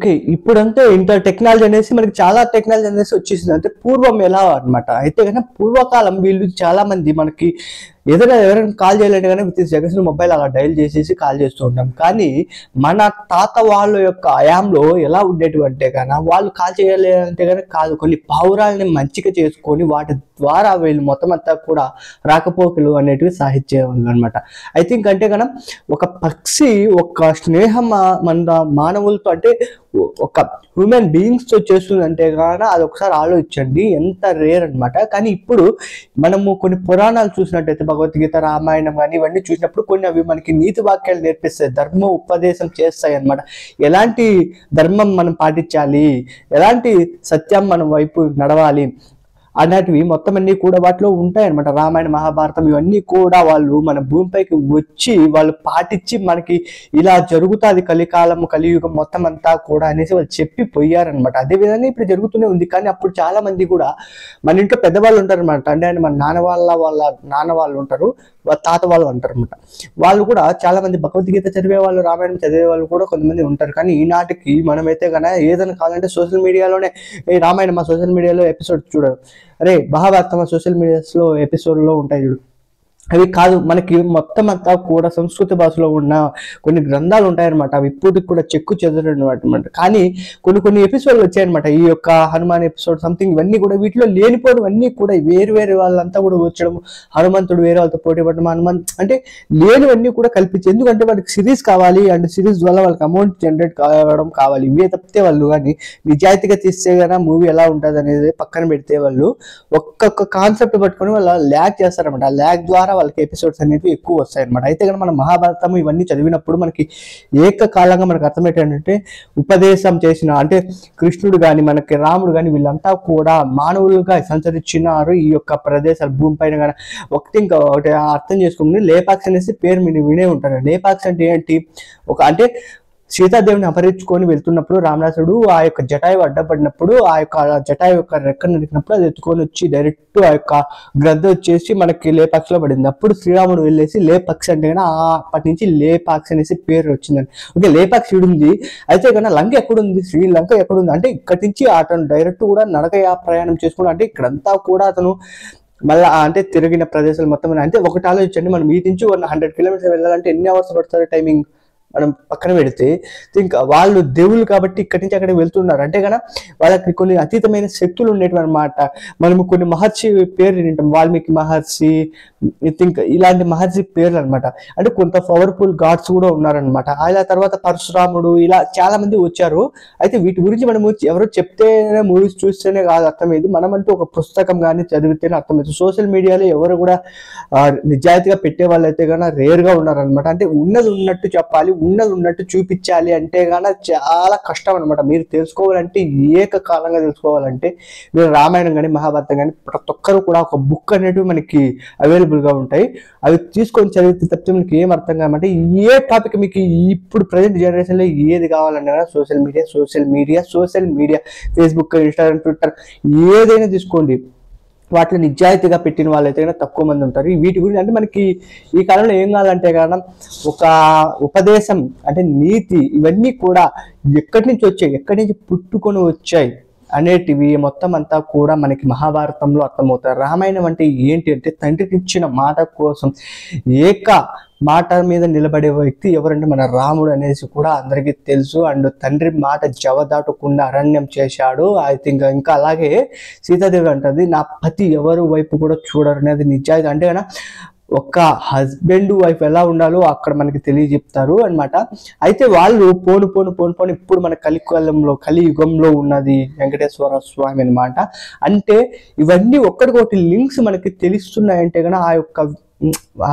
Okay. ఇప్పుడంటే ఇంత technology అనేసి మనకి చాలా టెక్నాలజీ అనేసి వచ్చేసింది. అంటే పూర్వం ఎలా అన్నమాట. అయితే గనక పూర్వకాలం వీళ్ళు చాలా మంది మనకి ఏదైనా ఎవరైనా కాల్ చేయాలంటే గనక విత్ సెకండ్స్‌లో మొబైల్ అలా డయల్ చేసేసి కాల్ చేస్తూ ఉంటాం. కానీ మన తాత వాళ్ళ యొక్క హయాంలో ఎలా ఉండేటివంటే వాళ్ళు కాల్ చేయాలి అంటే గనక కాదు. కొన్ని పావురాల్ని మంచిక చేసుకొని వాటి ద్వారా వీళ్ళు మొత్తం అంతా కూడా రాకపోకలు అనేటివి సాధించేవాళ్ళనమాట. ఐ థింక్ అంటే గనం ఒక పక్షి ఒక స్నేహం మన మానవులతో అంటే ఒక హ్యూమన్ బీయింగ్స్‌తో చేస్తుందంటే అది ఒకసారి ఆలోచించండి. ఎంత రేర్ అనమాట. కానీ ఇప్పుడు మనము కొన్ని పురాణాలు చూసినట్టయితే భగవద్గీత, రామాయణం గాని ఇవన్నీ చూసినప్పుడు కొన్ని అవి మనకి నీతి వాక్యాలు నేర్పిస్తాయి. ధర్మ ఉపదేశం చేస్తాయి అన్నమాట. ఎలాంటి ధర్మం మనం పాటించాలి, ఎలాంటి సత్యం మనం వైపు నడవాలి అనేటివి మొత్తం అన్ని కూడా వాటిలో ఉంటాయి అనమాట. రామాయణ, మహాభారతం ఇవన్నీ కూడా వాళ్ళు మన భూమిపైకి వచ్చి వాళ్ళు పాటించి మనకి ఇలా జరుగుతుంది కలికాలం, కలియుగం మొత్తం అంతా కూడా అనేసి వాళ్ళు చెప్పి పోయారనమాట. అదే విధంగా ఇప్పుడు జరుగుతూనే ఉంది. కానీ అప్పుడు చాలా మంది కూడా మన ఇంట్లో పెద్దవాళ్ళు ఉంటారు అనమాట. అంటే మన వాళ్ళ నాన్న వాళ్ళు ఉంటారు, తాత వాళ్ళు అంటారు అనమాట. వాళ్ళు కూడా చాలా మంది భగవద్గీత చదివే వాళ్ళు, రామాయణం చదివే వాళ్ళు కూడా కొంతమంది ఉంటారు. కానీ ఈనాటికి మనమైతే కనుక ఏదైనా కావాలంటే సోషల్ మీడియాలోనే రామాయణం సోషల్ మీడియాలో ఎపిసోడ్ చూడరు, అరే మహాభారతం సోషల్ మీడియాస్లో ఎపిసోడ్లో ఉంటాయి చూడు, అవి కాదు. మనకి మొత్తం అంతా కూడా సంస్కృత భాషలో ఉన్న కొన్ని గ్రంథాలు ఉంటాయన్నమాట. అవి ఇప్పటికి కూడా చెక్కు చెదరడం అనమాట. కానీ కొన్ని ఎపిసోడ్లు వచ్చాయన్నమాట. ఈ యొక్క హనుమాన్ ఎపిసోడ్ సంథింగ్ ఇవన్నీ కూడా వీటిలో లేనిపోవన్నీ కూడా వేరు వాళ్ళంతా కూడా వచ్చడం, హనుమంతుడు వేరే వాళ్ళతో పోటీ పడడం, అంటే లేనివన్నీ కూడా కల్పించి, ఎందుకంటే వాళ్ళకి సిరీస్ కావాలి అండ్ సిరీస్ వల్ల వాళ్ళకి అమౌంట్ జనరేట్ కావడం కావాలి. ఇవే తప్పితే వాళ్ళు కానీ నిజాయితీగా తీస్తే కనుక మూవీ ఎలా ఉంటుంది అనేది పక్కన పెడితే వాళ్ళు ఒక్కొక్క కాన్సెప్ట్ పట్టుకొని వాళ్ళు ల్యాగ్ చేస్తారనమాట. ఆ ల్యాగ్ ద్వారా వాళ్ళకి ఎపిసోడ్స్ అనేవి ఎక్కువ వస్తాయి అనమాట. అయితే కనుక మనం మహాభారతం ఇవన్నీ చదివినప్పుడు మనకి ఏకకాలంగా మనకు అర్థమయ్యేటంటే ఉపదేశం చేసిన అంటే కృష్ణుడు కానీ మనకి రాముడు కానీ వీళ్ళంతా కూడా మానవులుగా సంచరించినారు ఈ యొక్క ప్రదేశాలు భూమిపైన. కానీ ఒకటి అర్థం చేసుకుని లేపాక్స్ అనేసి పేరు మీరు వినే ఉంటారు. లేపాక్స్ అంటే ఏంటి? అంటే సీతాదేవిని అపహరించుకొని వెళ్తున్నప్పుడు రామదాసుడు ఆ యొక్క జటాయువు అడ్డపడినప్పుడు ఆ యొక్క జటాయువు యొక్క రెక్కను నరికినప్పుడు అది ఎత్తుకొని వచ్చి డైరెక్ట్ ఆ యొక్క గ్రద్ద వచ్చేసి మనకి లేపాక్షిలో పడింది. అప్పుడు శ్రీరాముడు వెళ్ళేసి లేపాక్షి అంటే కన్నా అప్పటి నుంచి లేపాక్షి అనేసి పేరు వచ్చిందని. ఓకే, లేపాక్షి ఉంది. అయితే కన్నా లంక ఎక్కడుంది, శ్రీలంక ఎక్కడుంది అంటే ఇక్కడి నుంచి అతను డైరెక్ట్ కూడా నడక ప్రయాణం చేసుకుని అంటే ఇక్కడంతా కూడా అతను మళ్ళీ అంటే తిరిగిన ప్రదేశాలు మొత్తం. అంటే ఒకటి ఆలోచించండి, మనం ఈ నుంచి 100 కిలోమీటర్స్ వెళ్ళాలంటే ఎన్ని అవర్స్ పడుతుంది టైమింగ్ మనం పక్కన పెడితే. ఇంకా వాళ్ళు దేవుళ్ళు కాబట్టి ఇక్కడి నుంచి అక్కడికి వెళ్తున్నారు అంటే కనుక వాళ్ళకి కొన్ని అతీతమైన శక్తులు ఉండేవి అనమాట. మనము కొన్ని మహర్షి పేర్లు వింటాం, వాల్మీకి మహర్షి, థింక్ ఇలాంటి మహర్షి పేర్లు అనమాట. అంటే కొంత పవర్ఫుల్ గాడ్స్ కూడా ఉన్నారనమాట. అలా తర్వాత పరశురాముడు ఇలా చాలా మంది వచ్చారు. అయితే వీటి గురించి మనము ఎవరో చెప్తేనే మూవీస్ చూస్తేనే కాదు అర్థమైంది, మనమంటూ ఒక పుస్తకం కానీ చదివితేనే అర్థమవుతుంది. సోషల్ మీడియాలో ఎవరు కూడా నిజాయితీగా పెట్టే వాళ్ళు అయితే కనుక రేర్గా ఉన్నారనమాట. అంటే ఉన్నది ఉన్నట్టు చెప్పాలి, ఉన్నది ఉన్నట్టు చూపించాలి అంటే కనుక చాలా కష్టం అనమాట. మీరు తెలుసుకోవాలంటే ఏకకాలంగా తెలుసుకోవాలంటే మీరు రామాయణం కానీ మహాభారతం కానీ ప్రతి ఒక్కరు కూడా ఒక బుక్ అనేటివి మనకి అవైలబుల్గా ఉంటాయి. అవి తీసుకొని చదివితే తప్పితే మనకి ఏం అర్థం కామంటే ఏ టాపిక్ మీకు ఇప్పుడు ప్రజెంట్ జనరేషన్లో ఏది కావాలన్నా social media Facebook, Instagram, Twitter ఏదైనా తీసుకోండి, వాటిని నిజాయితీగా పెట్టిన వాళ్ళైతే కనుక తక్కువ మంది ఉంటారు. వీటి గురించి అంటే మనకి ఈ కాలంలో ఏం కావాలంటే కనుక ఒక ఉపదేశం అంటే నీతి ఇవన్నీ కూడా ఎక్కడి నుంచి వచ్చాయి, ఎక్కడి నుంచి పుట్టుకొని వచ్చాయి అనేటివి మొత్తం అంతా కూడా మనకి మహాభారతంలో అర్థమవుతారు. రామాయణం అంటే ఏంటి అంటే తండ్రికి ఇచ్చిన మాట కోసం ఏక మాట మీద నిలబడే వ్యక్తి ఎవరంటే మన రాముడు అనేసి కూడా అందరికీ తెలుసు. అండ్ తండ్రి మాట జవదాటకుండా అరణ్యం చేశాడు. ఐ థింక్ ఇంకా అలాగే సీతాదేవి అంటది, నా పతి ఎవరు వైపు కూడా చూడరు అనేది నిజాయితీ. అంటే కన్నా ఒక హస్బెండ్ వైఫ్ ఎలా ఉండాలో అక్కడ మనకి తెలియజెప్తారు అనమాట. అయితే వాళ్ళు పోను ఇప్పుడు మన కలియుగంలో ఉన్నది వెంకటేశ్వర స్వామి అనమాట. అంటే ఇవన్నీ ఒక్కడికొకటి లింక్స్ మనకి తెలుస్తున్నాయంటే కనుక ఆ యొక్క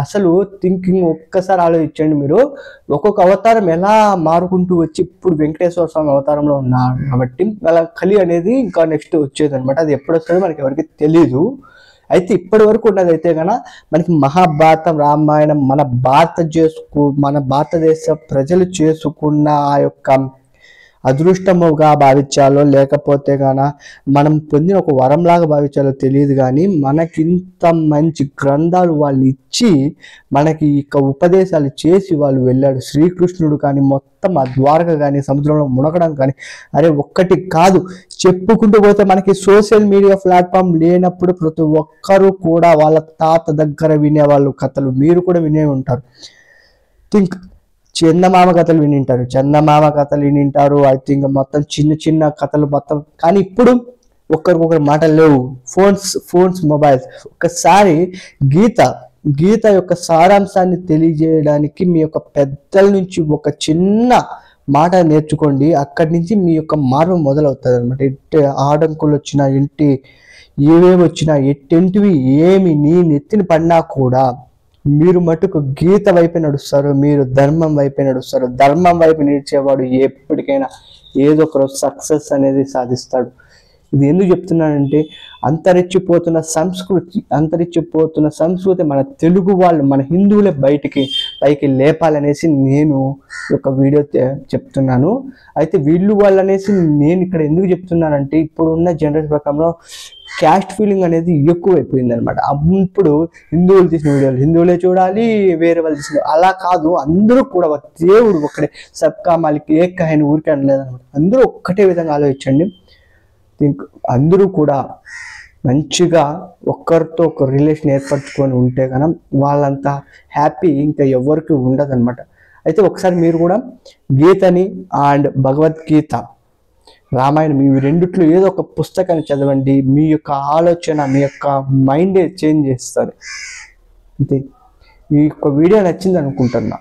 అసలు థింకింగ్ ఒక్కసారి ఆలోచించండి. మీరు ఒక్కొక్క అవతారం ఎలా మారుకుంటూ వచ్చి ఇప్పుడు వెంకటేశ్వర స్వామి అవతారంలో ఉన్నారు కాబట్టి అలా కలి అనేది ఇంకా నెక్స్ట్ వచ్చేది అనమాట. అది ఎప్పుడు వస్తుందో మనకి ఎవరికి తెలీదు. అయితే ఇప్పటి వరకు ఉన్నది అయితే కనుక మనకి మహాభారతం, రామాయణం మన భారతదేశ ప్రజలు చేసుకున్న ఆ యొక్క అదృష్టముగా భావించాలో లేకపోతే గాన మనం పొందిన ఒక వరంలాగా భావించాలో తెలియదు, కానీ మనకింత మంచి గ్రంథాలు వాళ్ళు ఇచ్చి మనకి ఇక ఉపదేశాలు చేసి వాళ్ళు వెళ్ళాడు. శ్రీకృష్ణుడు కానీ మొత్తం ఆ ద్వారక కానీ సముద్రంలో మునగడం కానీ, అరే ఒక్కటి కాదు చెప్పుకుంటూ పోతే మనకి సోషల్ మీడియా ప్లాట్ఫామ్ లేనప్పుడు ప్రతి ఒక్కరూ కూడా వాళ్ళ తాత దగ్గర వినేవాళ్ళు కథలు. మీరు కూడా వినే ఉంటారు. థింక్ చందమామ కథలు వినింటారు, చందమామ కథలు వినింటారు. ఐ థింక్ మొత్తం చిన్న చిన్న కథలు మొత్తం. కానీ ఇప్పుడు ఒక్కరికొకరు మాటలు లేవు, ఫోన్స్ మొబైల్స్. ఒకసారి గీత యొక్క సారాంశాన్ని తెలియజేయడానికి మీ యొక్క పెద్దల నుంచి ఒక చిన్న మాట నేర్చుకోండి. అక్కడి నుంచి మీ యొక్క మార్పు మొదలవుతుంది అనమాట. ఎట్టి ఆడంకులు వచ్చినా, ఏమేమి వచ్చినా, ఎట్టెంటివి ఏమి నీ నెత్తిని పడినా కూడా మీరు మటుకు గీత వైపే నడుస్తారు, మీరు ధర్మం వైపే నడుస్తారు. ధర్మం వైపు నడిచేవాడు ఎప్పటికైనా ఏదో ఒక రోజు సక్సెస్ అనేది సాధిస్తాడు. ఇది ఎందుకు చెప్తున్నానంటే అంతరించిపోతున్న సంస్కృతి మన తెలుగు వాళ్ళు, మన హిందువులే పైకి లేపాలనేసి నేను ఒక వీడియో చెప్తున్నాను. అయితే వీళ్ళు వాళ్ళు అనేసి నేను ఇక్కడ ఎందుకు చెప్తున్నానంటే ఇప్పుడున్న జనరేషన్ ప్రకారంలో క్యాస్ట్ ఫీలింగ్ అనేది ఎక్కువైపోయింది అనమాట. ఇప్పుడు హిందువులు తీసిన వీడియోలు హిందువులే చూడాలి, వేరే వాళ్ళు తీసిన అలా కాదు. అందరూ కూడా దేవుడు ఒక్కడే, సబ్కా మాలిక్ ఏక్ హై అని ఊరికే అనలేదనమాట. అందరూ ఒక్కటే విధంగా ఆలోచించండి. అందరూ కూడా మంచిగా ఒక్కరితో ఒక రిలేషన్ ఏర్పరచుకొని ఉంటే కనుక వాళ్ళంతా హ్యాపీ ఇంకా ఎవరికి ఉండదన్నమాట. అయితే ఒకసారి మీరు కూడా గీతని అండ్ భగవద్గీత, రామాయణం ఇవి రెండిట్లో ఏదో ఒక పుస్తకాన్ని చదవండి. మీ యొక్క ఆలోచన, మీ యొక్క మైండే చేంజ్ చేస్తారు. అంతే. ఈ యొక్క వీడియో నచ్చింది అనుకుంటున్నా.